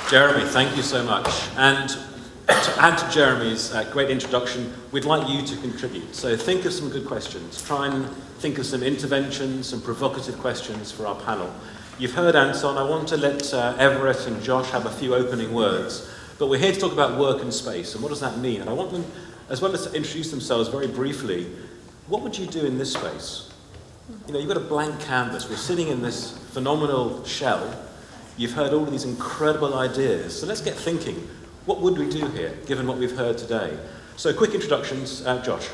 Jeremy, thank you so much. And to add to Jeremy's great introduction, we'd like you to contribute. So think of some good questions. Try and think of some interventions, some provocative questions for our panel. You've heard Anton. I want to let Everett and Josh have a few opening words. But we're here to talk about work and space, and what does that mean? And I want them, as well as to introduce themselves very briefly, what would you do in this space? You know, you've got a blank canvas. We're sitting in this phenomenal shell. You've heard all of these incredible ideas. So let's get thinking. What would we do here, given what we've heard today? So quick introductions. Josh.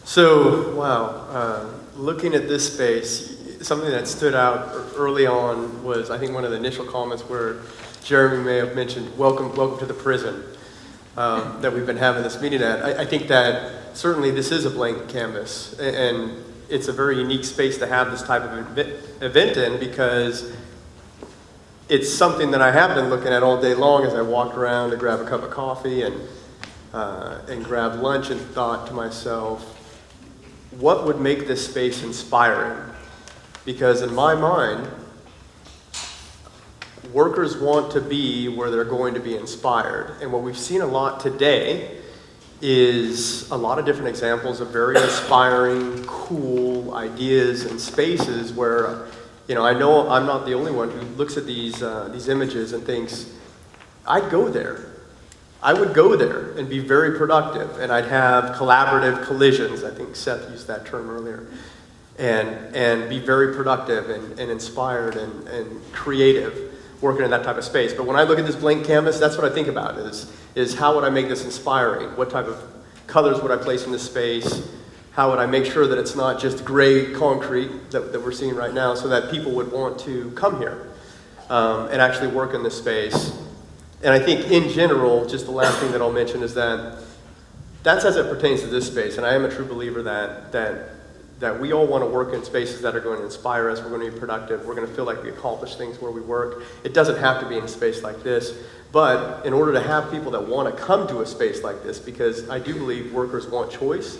So, wow, looking at this space, something that stood out early on was, I think, one of the initial comments where Jeremy may have mentioned, welcome to the prison that we've been having this meeting at. I think that certainly this is a blank canvas, and it's a very unique space to have this type of event in, because it's something that I have been looking at all day long as I walked around to grab a cup of coffee and grab lunch, and thought to myself, what would make this space inspiring? Because in my mind, workers want to be where they're going to be inspired. And what we've seen a lot today is a lot of different examples of very inspiring, cool ideas and spaces where, you know I'm not the only one who looks at these images and thinks, I'd go there. I would go there and be very productive, and I'd have collaborative collisions. I think Seth used that term earlier. And be very productive and inspired and creative working in that type of space. But when I look at this blank canvas, that's what I think about is how would I make this inspiring? What type of colors would I place in this space? How would I make sure that it's not just gray concrete that we're seeing right now, so that people would want to come here and actually work in this space? And I think in general, just the last thing that I'll mention is that's as it pertains to this space. And I am a true believer that we all want to work in spaces that are going to inspire us. We're going to be productive. We're going to feel like we accomplish things where we work. It doesn't have to be in a space like this. But in order to have people that want to come to a space like this, because I do believe workers want choice,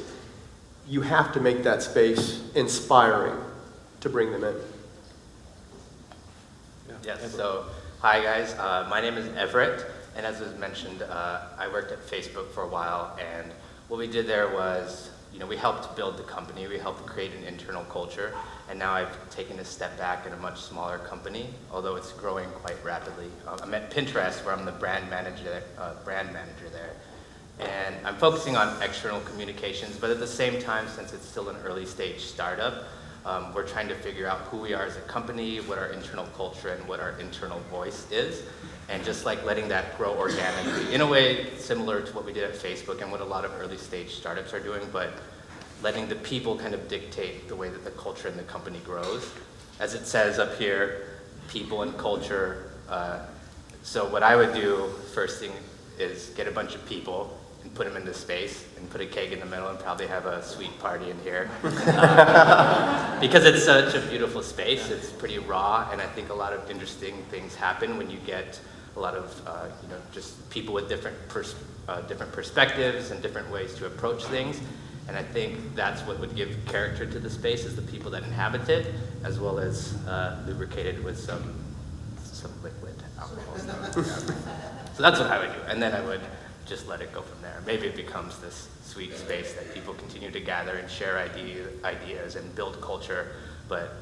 you have to make that space inspiring to bring them in. Yes, so hi guys, my name is Everett, and as was mentioned, I worked at Facebook for a while, and what we did there was, we helped build the company, we helped create an internal culture, and now I've taken a step back in a much smaller company, although it's growing quite rapidly. I'm at Pinterest, where I'm the brand manager there, and I'm focusing on external communications, but at the same time, since it's still an early stage startup, we're trying to figure out who we are as a company, what our internal culture and what our internal voice is, and just like letting that grow organically, in a way similar to what we did at Facebook and what a lot of early stage startups are doing, but letting the people kind of dictate the way that the culture in the company grows. As it says up here, people and culture. So what I would do first thing is get a bunch of people and put them into space and put a cake in the middle and probably have a sweet party in here. Because it's such a beautiful space, it's pretty raw, and I think a lot of interesting things happen when you get a lot of just people with different perspectives and different ways to approach things. And I think that's what would give character to the space, is the people that inhabit it, as well as lubricated with some liquid alcohol. So that's what I would do, and then I would just let it go from there. Maybe it becomes this sweet space that people continue to gather and share ideas and build culture. But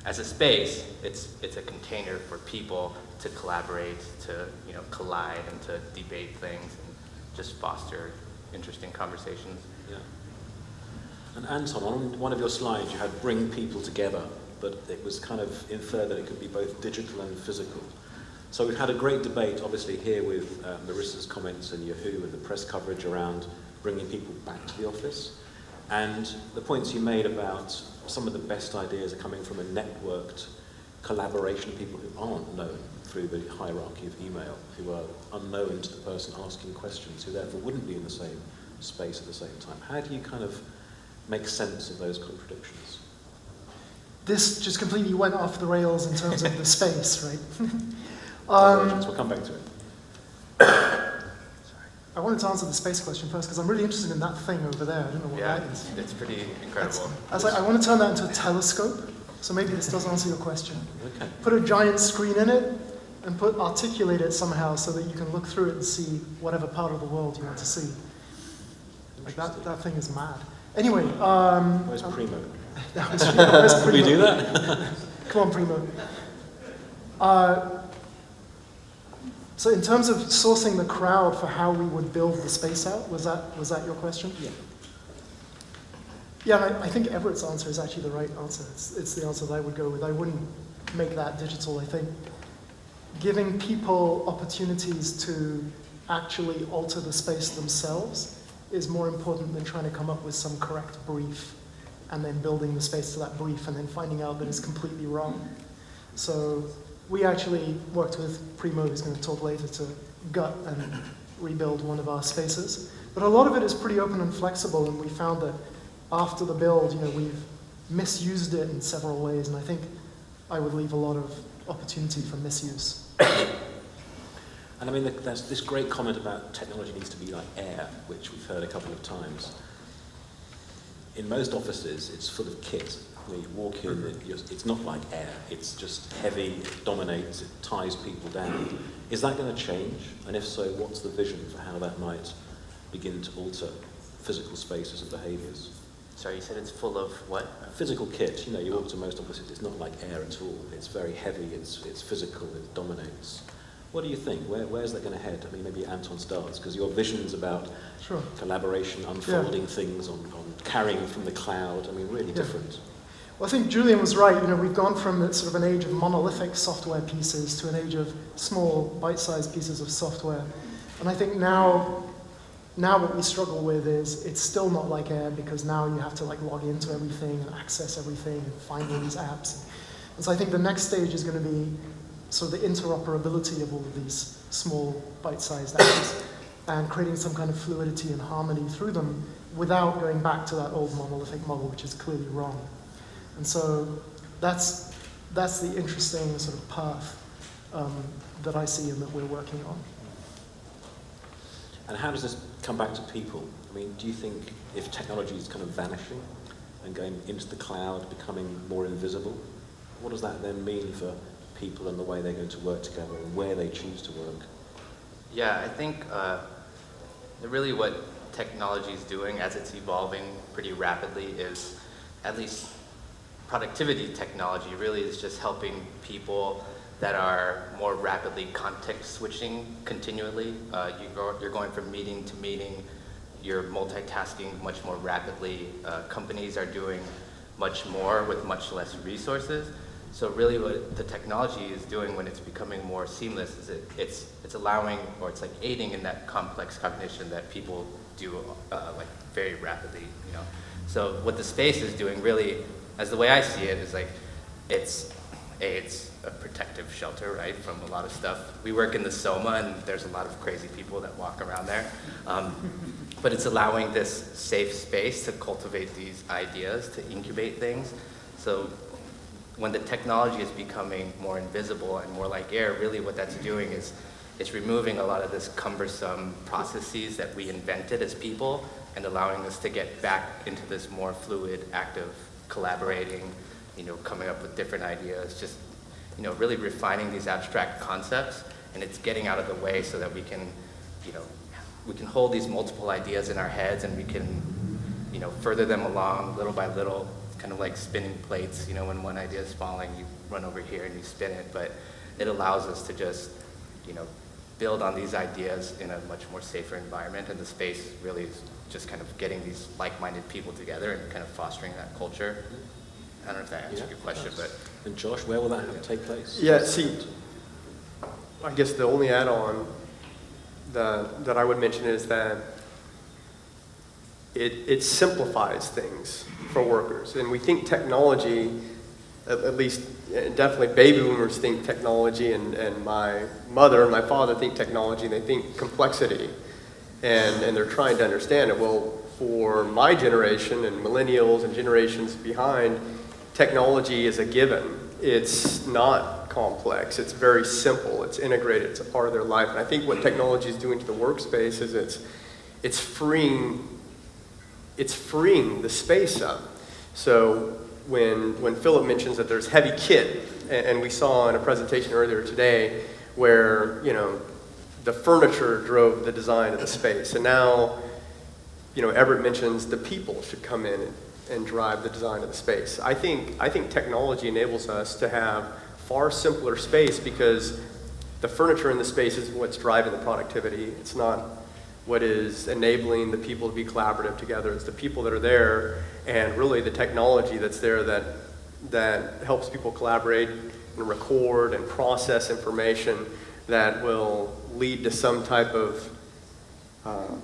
as a space, it's a container for people to collaborate, to collide, and to debate things, and just foster interesting conversations. Yeah. And Anton, on one of your slides, you had bring people together, but it was kind of inferred that it could be both digital and physical. So we've had a great debate, obviously, here with Marissa's comments and Yahoo and the press coverage around bringing people back to the office. And the points you made about some of the best ideas are coming from a networked collaboration of people who aren't known through the hierarchy of email, who are unknown to the person asking questions, who therefore wouldn't be in the same space at the same time. How do you kind of make sense of those contradictions? This just completely went off the rails in terms of the space, right? We'll come back to it. I wanted to answer the space question first, because I'm really interested in that thing over there. I don't know what that is. It's pretty incredible. I want to turn that into a telescope, so maybe this does answer your question. Okay. Put a giant screen in it, and articulate it somehow so that you can look through it and see whatever part of the world you want to see. Like that thing is mad. Anyway, Where's Primo? Where's Primo? Did we do that? Come on, Primo. So in terms of sourcing the crowd for how we would build the space out, was that your question? Yeah. Yeah, I think Everett's answer is actually the right answer. It's the answer that I would go with. I wouldn't make that digital. I think giving people opportunities to actually alter the space themselves is more important than trying to come up with some correct brief and then building the space to that brief and then finding out that it's completely wrong. So we actually worked with Primo, who's going to talk later, to gut and rebuild one of our spaces. But a lot of it is pretty open and flexible, and we found that after the build, we've misused it in several ways, and I think I would leave a lot of opportunity for misuse. And I mean, there's this great comment about technology needs to be like air, which we've heard a couple of times. In most offices, it's full of kit. You walk in, it's not like air. It's just heavy, it dominates, it ties people down. Is that going to change? And if so, what's the vision for how that might begin to alter physical spaces and behaviors? Sorry, you said it's full of what? Physical kit. You walk to most offices, it's not like air at all. It's very heavy, it's physical, it dominates. What do you think? Where's that going to head? I mean, maybe Anton starts, because your visions about Sure. collaboration, unfolding things, on carrying from the cloud, I mean, really different. Well, I think Julian was right. We've gone from sort of an age of monolithic software pieces to an age of small, bite-sized pieces of software. And I think now what we struggle with is it's still not like air, because now you have to log into everything and access everything and find all these apps. And so I think the next stage is going to be sort of the interoperability of all of these small, bite-sized apps and creating some kind of fluidity and harmony through them without going back to that old monolithic model, which is clearly wrong. And so that's the interesting sort of path that I see and that we're working on. And how does this come back to people? I mean, do you think if technology is kind of vanishing and going into the cloud, becoming more invisible, what does that then mean for people and the way they're going to work together and where they choose to work? Yeah, I think really what technology is doing as it's evolving pretty rapidly is, at least productivity technology really is just helping people that are more rapidly context switching continually. You're going from meeting to meeting, you're multitasking much more rapidly. Companies are doing much more with much less resources. So really what the technology is doing when it's becoming more seamless is it's allowing, or it's aiding in that complex cognition that people do very rapidly, So what the space is doing really, as the way I see it, is it's a protective shelter, right, from a lot of stuff. We work in the SOMA, and there's a lot of crazy people that walk around there. But it's allowing this safe space to cultivate these ideas, to incubate things. So when the technology is becoming more invisible and more like air, really what that's doing is it's removing a lot of this cumbersome processes that we invented as people and allowing us to get back into this more fluid, active, collaborating, coming up with different ideas, just, really refining these abstract concepts, and it's getting out of the way so that we can hold these multiple ideas in our heads, and we can, further them along little by little, kind of like spinning plates. When one idea is falling, you run over here and you spin it, but it allows us to just, build on these ideas in a much more safer environment, and the space really is just kind of getting these like-minded people together and kind of fostering that culture. I don't know if that answered your question, but... And Josh, where will that take place? Yeah, see, I guess the only add-on that I would mention is that it simplifies things for workers. And we think technology, at least definitely baby boomers think technology, and my mother and my father think technology, and they think complexity. And they're trying to understand it. Well, for my generation and millennials and generations behind, technology is a given. It's not complex. It's very simple. It's integrated. It's a part of their life. And I think what technology is doing to the workspace is it's freeing the space up. So when Philip mentions that there's heavy kit, and we saw in a presentation earlier today where, you know, the furniture drove the design of the space. And now, you know, Everett mentions the people should come in and drive the design of the space. I think technology enables us to have far simpler space because the furniture in the space is what's driving the productivity. It's not what is enabling the people to be collaborative together. It's the people that are there and really the technology that's there that helps people collaborate and record and process information that will lead to some type of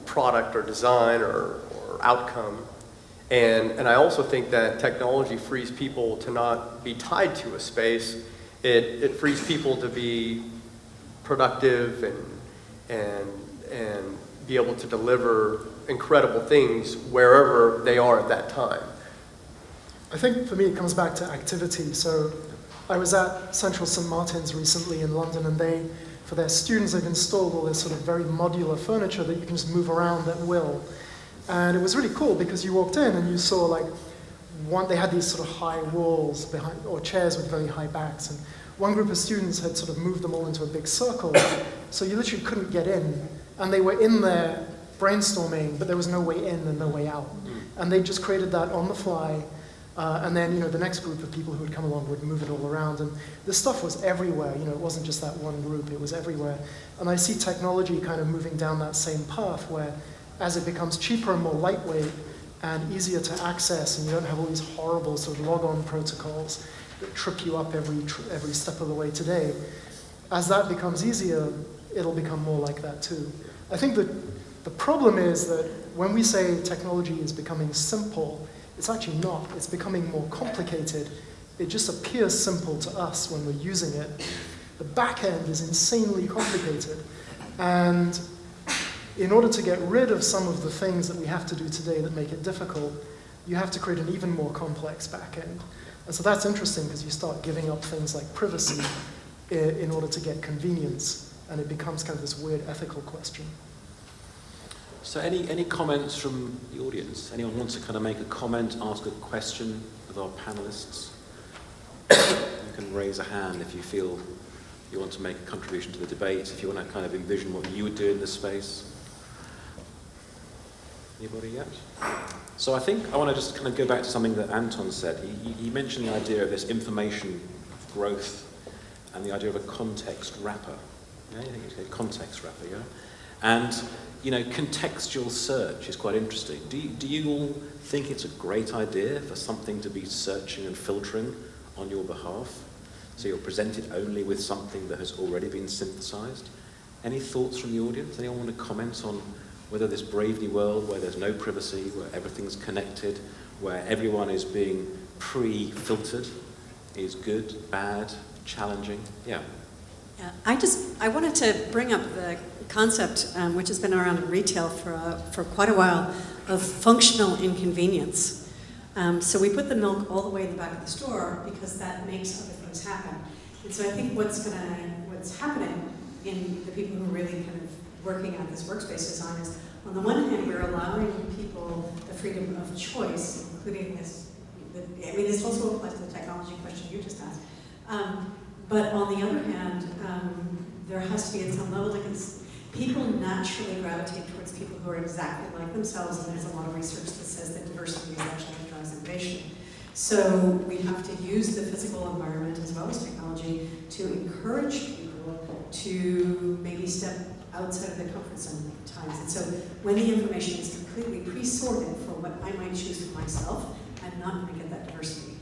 product or design or outcome. And I also think that technology frees people to not be tied to a space. It frees people to be productive and be able to deliver incredible things wherever they are at that time. I think for me it comes back to activity. So I was at Central St. Martin's recently in London, and they, for their students, they've installed all this sort of very modular furniture that you can just move around at will. And it was really cool because you walked in and you saw like they had these sort of high walls behind, or chairs with very high backs, and one group of students had sort of moved them all into a big circle, so you literally couldn't get in, and they were in there brainstorming, but there was no way in and no way out. And they just created that on the fly, and then, you know, the next group of people who would come along would move it all around, and this stuff was everywhere. You know, it wasn't just that one group, it was everywhere. And I see technology kind of moving down that same path where as it becomes cheaper and more lightweight and easier to access, and you don't have all these horrible sort of log-on protocols that trip you up every step of the way today, as that becomes easier, it'll become more like that too. I think that the problem is that when we say technology is becoming simple, it's actually not. It's becoming more complicated. It just appears simple to us when we're using it. The back end is insanely complicated. And in order to get rid of some of the things that we have to do today that make it difficult, you have to create an even more complex back end. And so that's interesting because you start giving up things like privacy in order to get convenience, and it becomes kind of this weird ethical question. So any comments from the audience? Anyone wants to kind of make a comment, ask a question of our panelists? You can raise a hand if you feel you want to make a contribution to the debate, if you want to kind of envision what you would do in this space. Anybody yet? So I think I want to just kind of go back to something that Anton said. He mentioned the idea of this information growth and the idea of a context wrapper. Yeah, you think it's a context wrapper, yeah? And, you know, contextual search is quite interesting. Do you all think it's a great idea for something to be searching and filtering on your behalf? So you're presented only with something that has already been synthesized? Any thoughts from the audience? Anyone want to comment on whether this brave new world where there's no privacy, where everything's connected, where everyone is being pre-filtered, is good, bad, challenging? Yeah. Yeah, I wanted to bring up the concept, which has been around in retail for quite a while, of functional inconvenience. So we put the milk all the way in the back of the store because that makes other things happen. And so I think what's happening in the people who are really kind of working on this workspace design is, on the one hand, we're allowing people the freedom of choice, including this. I mean, this also applies to the technology question you just asked. But on the other hand, there has to be at some level, because people naturally gravitate towards people who are exactly like themselves, and there's a lot of research that says that diversity is actually what drives innovation. So we have to use the physical environment as well as technology to encourage people to maybe step outside of their comfort zone at times. And so when the information is completely pre-sorted for what I might choose for myself, I'm not going to get that diversity.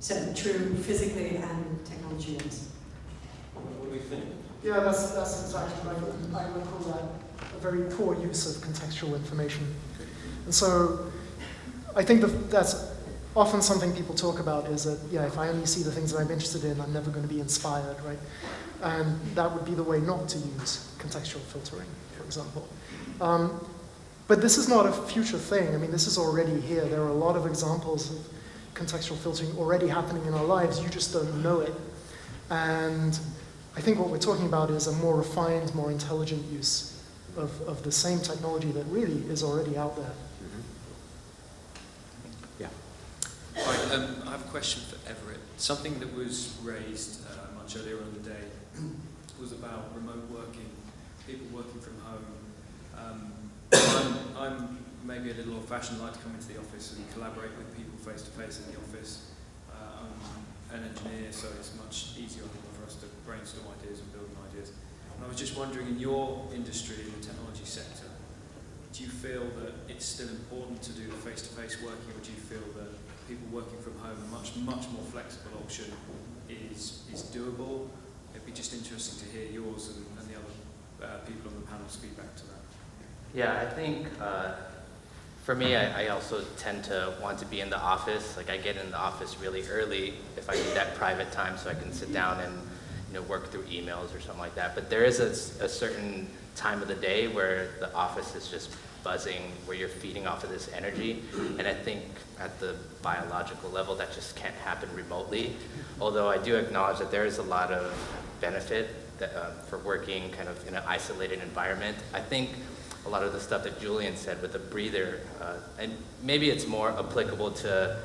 So true physically and technology-wise. What do we think? Yeah, that's exactly right. I would call that a very poor use of contextual information. And so I think that's often something people talk about is that, yeah, if I only see the things that I'm interested in, I'm never going to be inspired, right? And that would be the way not to use contextual filtering, for example. But this is not a future thing. I mean, this is already here. There are a lot of examples of contextual filtering already happening in our lives. You just don't know it. And I think what we're talking about is a more refined, more intelligent use of the same technology that really is already out there. Yeah. Right, I have a question for Everett. Something that was raised much earlier on in the day was about remote working, people working from home. I'm maybe a little old-fashioned, like to come into the office and collaborate with people face-to-face in the office. I'm an engineer, so it's much easier for us to brainstorm ideas and build ideas. And I was just wondering, in your industry, in the technology sector, do you feel that it's still important to do the face-to-face working, or do you feel that people working from home, a much more flexible option is doable? It'd be just interesting to hear yours and the other people on the panel's feedback to that. Yeah, I think for me, I also tend to want to be in the office. Like, I get in the office really early if I need that private time so I can sit down and work through emails or something like that. But there is a certain time of the day where the office is just buzzing, where you're feeding off of this energy. And I think at the biological level, that just can't happen remotely. Although I do acknowledge that there is a lot of benefit for working kind of in an isolated environment. I think a lot of the stuff that Julian said with the breather, and maybe it's more applicable to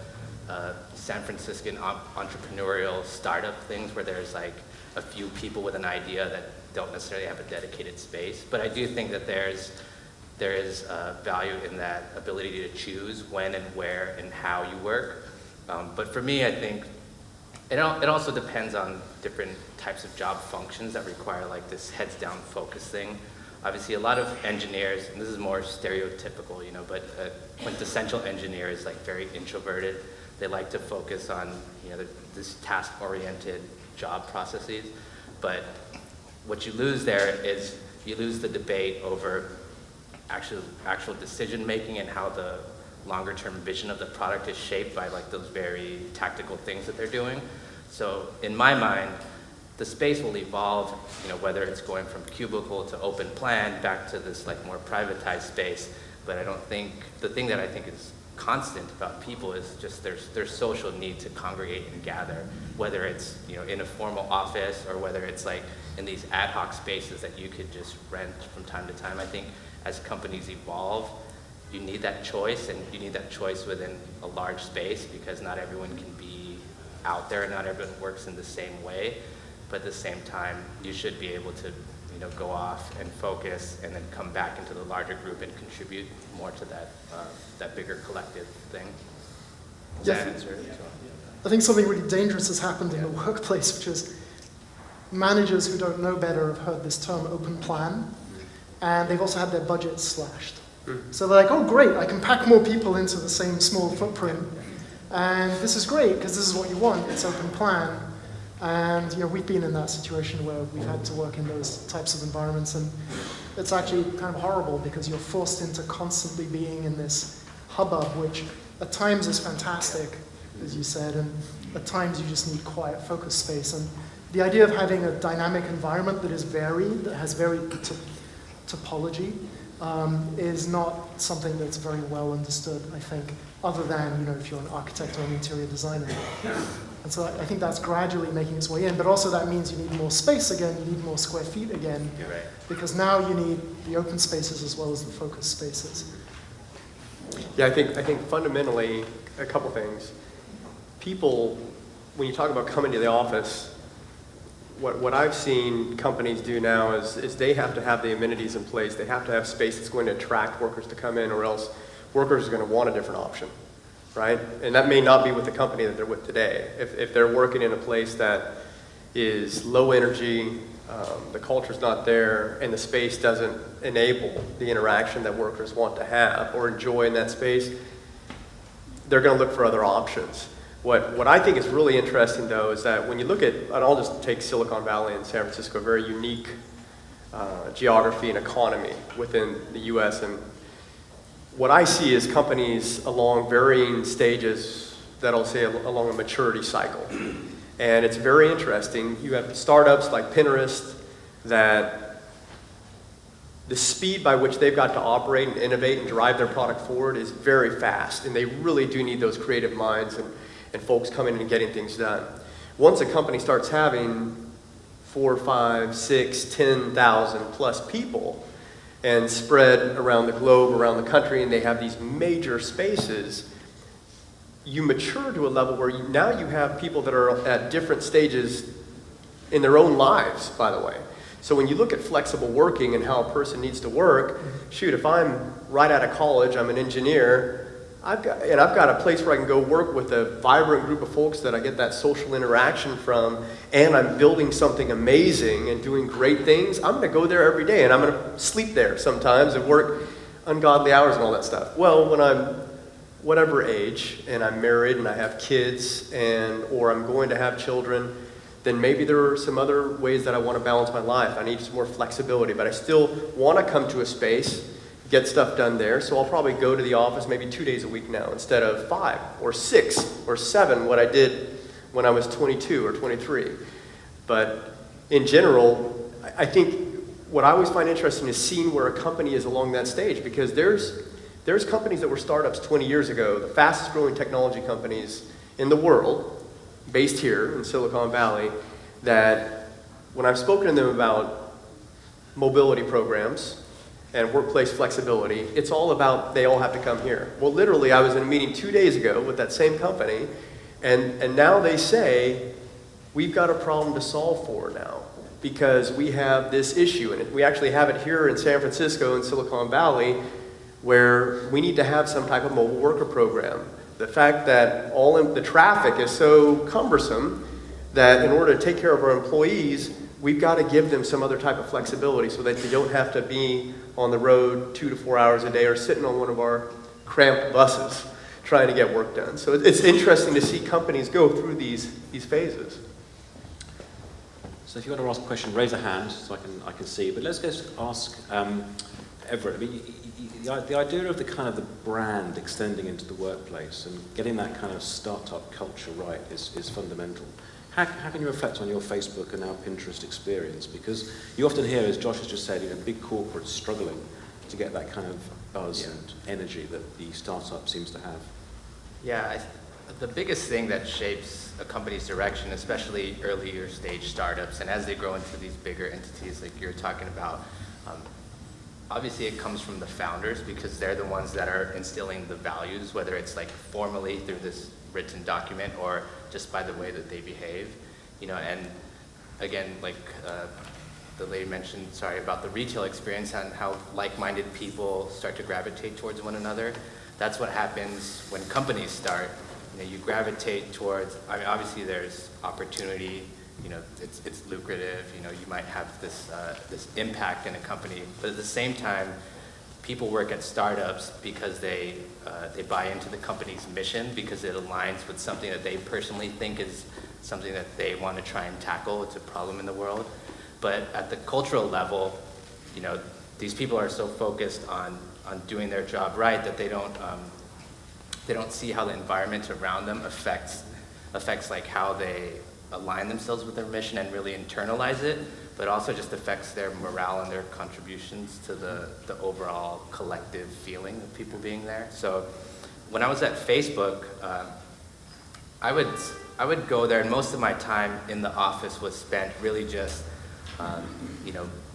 San Franciscan entrepreneurial startup things where there's like a few people with an idea that don't necessarily have a dedicated space. But I do think that there is value in that ability to choose when and where and how you work. But for me, I think it also depends on different types of job functions that require like this heads down focus thing. Obviously, a lot of engineers, and this is more stereotypical, but a quintessential engineer is like very introverted. They like to focus on, this task-oriented job processes. But what you lose there is you lose the debate over actual decision making and how the longer-term vision of the product is shaped by like those very tactical things that they're doing. So in my mind, the space will evolve, whether it's going from cubicle to open plan back to this like more privatized space. But I don't think, the thing that I think is constant about people is just their social need to congregate and gather, whether it's in a formal office or whether it's like in these ad hoc spaces that you could just rent from time to time. I think as companies evolve, you need that choice, and you need that choice within a large space, because not everyone can be out there and not everyone works in the same way. But at the same time, you should be able to go off and focus and then come back into the larger group and contribute more to that bigger collective thing. Does that answer it? I think something really dangerous has happened in the workplace, which is managers who don't know better have heard this term open plan, and they've also had their budgets slashed. So they're like, oh great, I can pack more people into the same small footprint, and this is great because this is what you want, it's open plan. And we've been in that situation where we've had to work in those types of environments, and it's actually kind of horrible because you're forced into constantly being in this hubbub, which at times is fantastic, as you said, and at times you just need quiet focus space. And the idea of having a dynamic environment that is varied, that has varied topology, is not something that's very well understood, I think, other than if you're an architect or an interior designer. And so I think that's gradually making its way in, but also that means you need more space again, you need more square feet again, Right. because now you need the open spaces as well as the focus spaces. Yeah, I think fundamentally, a couple things. People, when you talk about coming to the office, what I've seen companies do now is they have to have the amenities in place. They have to have space that's going to attract workers to come in, or else workers are going to want a different option, right? And that may not be with the company that they're with today. If they're working in a place that is low energy, the culture's not there, and the space doesn't enable the interaction that workers want to have or enjoy in that space, they're going to look for other options. What I think is really interesting, though, is that when you look at, and I'll just take Silicon Valley and San Francisco, a very unique geography and economy within the U.S., and what I see is companies along varying stages that I'll say along a maturity cycle. And it's very interesting. You have startups like Pinterest that the speed by which they've got to operate and innovate and drive their product forward is very fast. And they really do need those creative minds and folks coming in and getting things done. Once a company starts having 4, 5, 6, 10,000 plus people and spread around the globe, around the country, and they have these major spaces, you mature to a level where now you have people that are at different stages in their own lives, by the way. So when you look at flexible working and how a person needs to work, shoot, if I'm right out of college, I'm an engineer, I've got a place where I can go work with a vibrant group of folks that I get that social interaction from, and I'm building something amazing and doing great things, I'm going to go there every day, and I'm going to sleep there sometimes and work ungodly hours and all that stuff. Well, when I'm whatever age, and I'm married and I have kids, or I'm going to have children, then maybe there are some other ways that I want to balance my life. I need some more flexibility, but I still want to come to a space, get stuff done there, so I'll probably go to the office maybe 2 days a week now instead of 5 or 6 or 7, what I did when I was 22 or 23. But in general, I think what I always find interesting is seeing where a company is along that stage, because there's companies that were startups 20 years ago, the fastest growing technology companies in the world, based here in Silicon Valley, that when I've spoken to them about mobility programs and workplace flexibility, it's all about they all have to come here. Well, literally, I was in a meeting 2 days ago with that same company, and now they say, we've got a problem to solve for now, because we have this issue, and we actually have it here in San Francisco in Silicon Valley, where we need to have some type of mobile worker program. The fact that the traffic is so cumbersome that in order to take care of our employees, we've got to give them some other type of flexibility so that they don't have to be on the road 2 to 4 hours a day or sitting on one of our cramped buses trying to get work done. So it's interesting to see companies go through these phases. So if you want to ask a question, raise a hand so I can see. But let's go ask Everett. I mean, the idea of the brand extending into the workplace and getting that kind of startup culture right is fundamental. How can you reflect on your Facebook and now Pinterest experience? Because you often hear, as Josh has just said, big corporates struggling to get that kind of buzz and energy that the startup seems to have. Yeah, the biggest thing that shapes a company's direction, especially earlier stage startups, and as they grow into these bigger entities like you're talking about, obviously it comes from the founders, because they're the ones that are instilling the values, whether it's like formally through this written document or just by the way that they behave, and again, like the lady mentioned, about the retail experience and how like-minded people start to gravitate towards one another. That's what happens when companies start. You gravitate towards, obviously there's opportunity, it's lucrative, you might have this impact in a company, but at the same time, people work at startups because they buy into the company's mission, because it aligns with something that they personally think is something that they want to try and tackle. It's a problem in the world. But at the cultural level, these people are so focused on doing their job right that they don't see how the environment around them affects like how they align themselves with their mission and really internalize it, but also just affects their morale and their contributions to the overall collective feeling of people being there. So when I was at Facebook, I would go there, and most of my time in the office was spent really just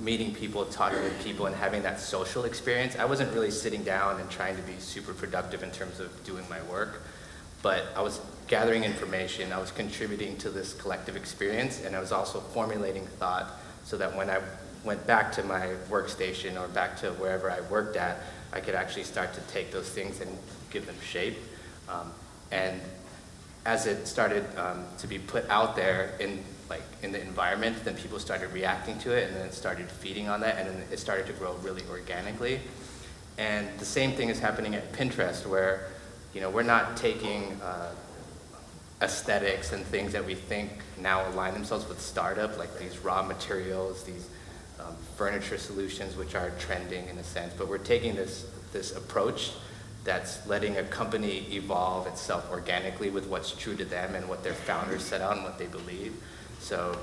meeting people, talking with people, and having that social experience. I wasn't really sitting down and trying to be super productive in terms of doing my work, but I was gathering information, I was contributing to this collective experience, and I was also formulating thought so that when I went back to my workstation or back to wherever I worked at, I could actually start to take those things and give them shape. And as it started to be put out there in the environment, then people started reacting to it, and then it started feeding on that, and then it started to grow really organically. And the same thing is happening at Pinterest, where we're not taking aesthetics and things that we think now align themselves with startup, like these raw materials, these furniture solutions, which are trending in a sense, but we're taking this approach that's letting a company evolve itself organically with what's true to them and what their founders set out and what they believe. So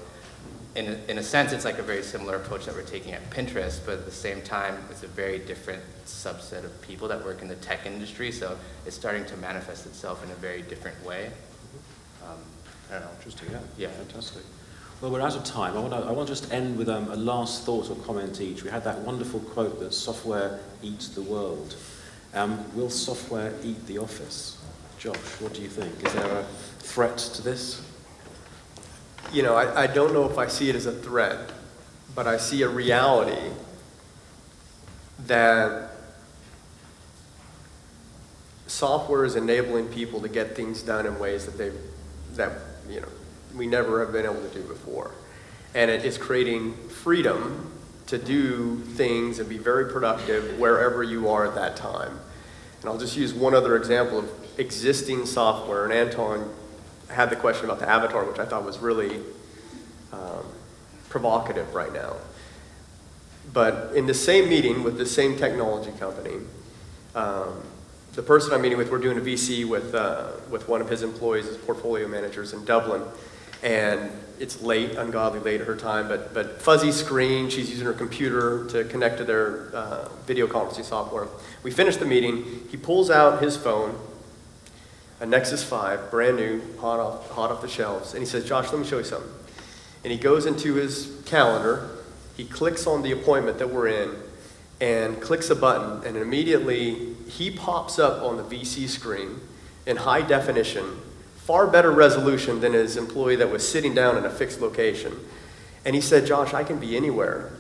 in a sense, it's like a very similar approach that we're taking at Pinterest, but at the same time, it's a very different subset of people that work in the tech industry, so it's starting to manifest itself in a very different way. I don't know. Interesting, Yeah. Fantastic. Well, we're out of time. I want to just end with a last thought or comment each. We had that wonderful quote that software eats the world. Will software eat the office? Josh, what do you think? Is there a threat to this? I don't know if I see it as a threat, but I see a reality that software is enabling people to get things done in ways that we never have been able to do before. And it is creating freedom to do things and be very productive wherever you are at that time. And I'll just use one other example of existing software. And Anton had the question about the avatar, which I thought was really provocative right now. But in the same meeting with the same technology company, the person I'm meeting with, we're doing a VC with one of his employees as portfolio managers in Dublin. And it's late, ungodly late at her time, but fuzzy screen, she's using her computer to connect to their video conferencing software. We finished the meeting, he pulls out his phone, a Nexus 5, brand new, hot off the shelves, and he says, Josh, let me show you something. And he goes into his calendar, he clicks on the appointment that we're in, and clicks a button, and immediately he pops up on the VC screen in high definition, far better resolution than his employee that was sitting down in a fixed location. And he said, Josh, I can be anywhere.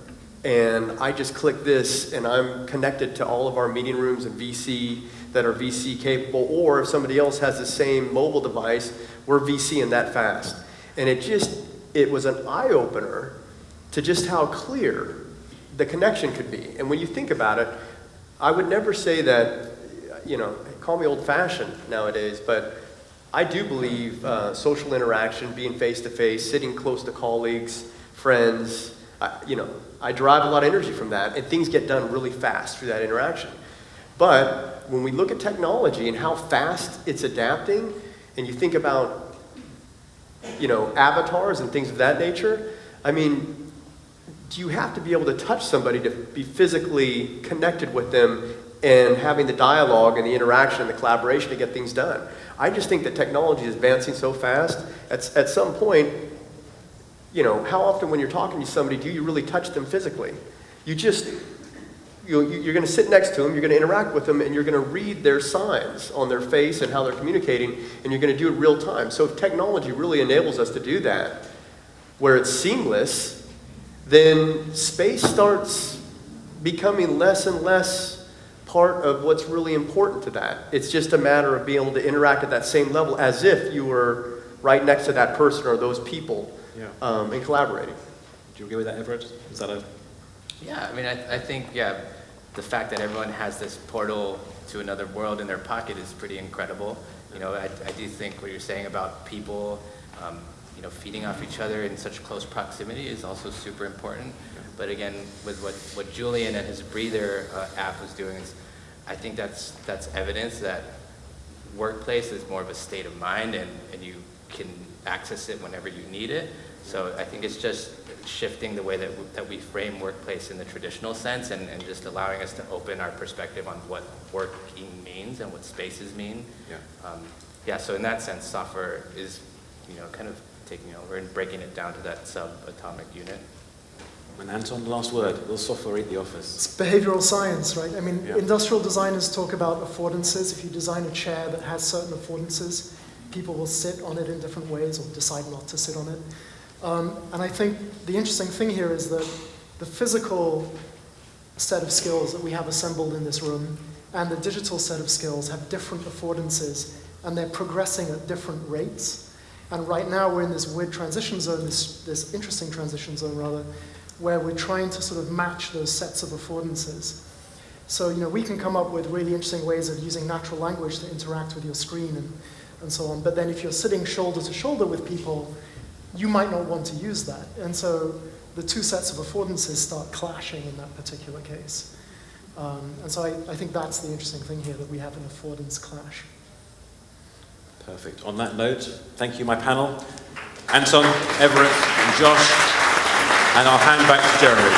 And I just click this, and I'm connected to all of our meeting rooms and VC that are VC capable, or if somebody else has the same mobile device, we're VCing that fast. And it was an eye-opener to just how clear the connection could be. And when you think about it, I would never say that, call me old-fashioned nowadays, but I do believe social interaction, being face-to-face, sitting close to colleagues, friends, I derive a lot of energy from that, and things get done really fast through that interaction. But when we look at technology and how fast it's adapting, and you think about, avatars and things of that nature, I mean, do you have to be able to touch somebody to be physically connected with them and having the dialogue and the interaction and the collaboration to get things done? I just think that technology is advancing so fast. At some point, how often when you're talking to somebody do you really touch them physically? You're going to sit next to them, you're going to interact with them, and you're going to read their signs on their face and how they're communicating, and you're going to do it real time. So if technology really enables us to do that, where it's seamless, then space starts becoming less and less part of what's really important to that. It's just a matter of being able to interact at that same level as if you were right next to that person or those people and collaborating. Do you agree with that, Everett? Is that a... Yeah, I mean, I think, the fact that everyone has this portal to another world in their pocket is pretty incredible. I do think what you're saying about people, feeding off each other in such close proximity is also super important. But again, with what Julian and his Breather app was doing, I think that's evidence that workplace is more of a state of mind, and you can access it whenever you need it. So I think it's just shifting the way that we frame workplace in the traditional sense, and just allowing us to open our perspective on what working means and what spaces mean. So in that sense, software is kind of taking over and breaking it down to that subatomic unit. And Anton, the last word. Will software eat the office? It's behavioral science, right? I mean, industrial designers talk about affordances. If you design a chair that has certain affordances, people will sit on it in different ways or decide not to sit on it. And I think the interesting thing here is that the physical set of skills that we have assembled in this room and the digital set of skills have different affordances, and they're progressing at different rates. And right now we're in this weird transition zone, this interesting transition zone rather, where we're trying to sort of match those sets of affordances. So, we can come up with really interesting ways of using natural language to interact with your screen and so on. But then if you're sitting shoulder to shoulder with people, you might not want to use that. And so the two sets of affordances start clashing in that particular case. And so I think that's the interesting thing here, that we have an affordance clash. Perfect. On that note, thank you, my panel. Anton, Everett, and Josh. And I'll hand back to Jeremy.